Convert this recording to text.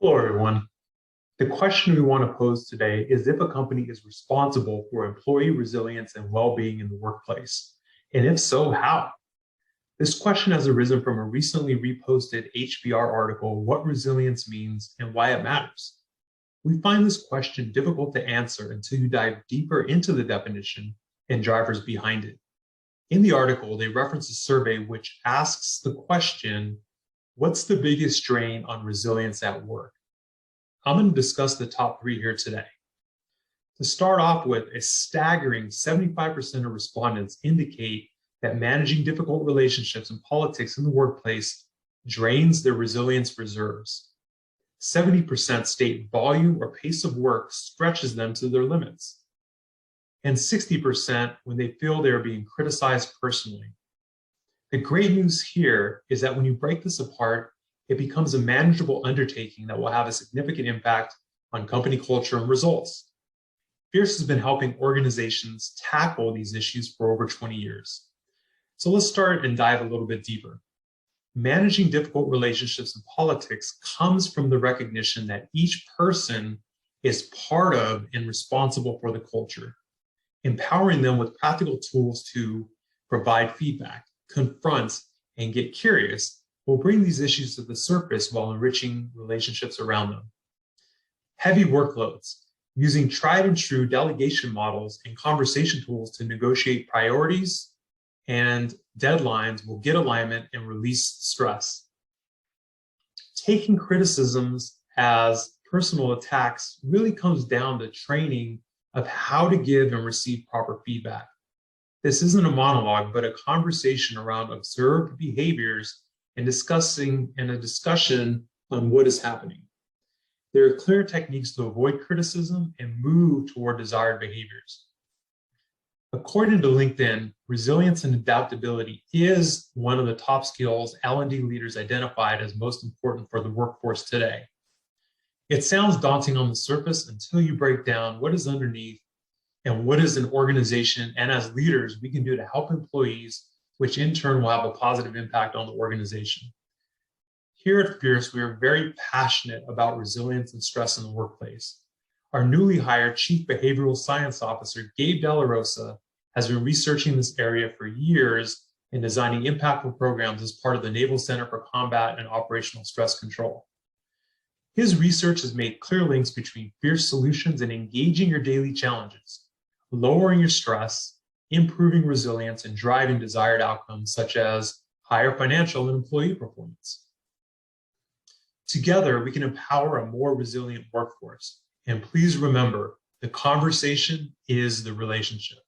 Hello, everyone. The question we want to pose today is if a company is responsible for employee resilience and well-being in the workplace, and if so, how? This question has arisen from a recently reposted HBR article, What Resilience Means and Why It Matters. We find this question difficult to answer until you dive deeper into the definition and drivers behind it. In the article, they reference a survey which asks the question, what's the biggest strain on resilience at work? I'm going to discuss the top three here today. To start off with, a staggering 75% of respondents indicate that managing difficult relationships and politics in the workplace drains their resilience reserves. 70% state volume or pace of work stretches them to their limits. And 60% when they feel they are being criticized personally. The great news here is that when you break this apart, it becomes a manageable undertaking that will have a significant impact on company culture and results. Fierce has been helping organizations tackle these issues for over 20 years. So let's start and dive a little bit deeper. Managing difficult relationships in politics comes from the recognition that each person is part of and responsible for the culture, empowering them with practical tools to provide feedback, confront, and get curious will bring these issues to the surface while enriching relationships around them. Heavy workloads, using tried and true delegation models and conversation tools to negotiate priorities and deadlines will get alignment and release stress. Taking criticisms as personal attacks really comes down to training of how to give and receive proper feedback. This isn't a monologue, but a conversation around observed behaviors and a discussion on what is happening. There are clear techniques to avoid criticism and move toward desired behaviors. According to LinkedIn, resilience and adaptability is one of the top skills L&D leaders identified as most important for the workforce today. It sounds daunting on the surface until you break down what is underneath and what is an organization and as leaders we can do to help employees, which in turn will have a positive impact on the organization. Here at Fierce, we are very passionate about resilience and stress in the workplace. Our newly hired Chief Behavioral Science Officer, Gabe Della Rosa, has been researching this area for years and designing impactful programs as part of the Naval Center for Combat and Operational Stress Control. His research has made clear links between Fierce solutions and engaging your daily challenges, lowering your stress, improving resilience, and driving desired outcomes such as higher financial and employee performance. Together, we can empower a more resilient workforce. And please remember, the conversation is the relationship.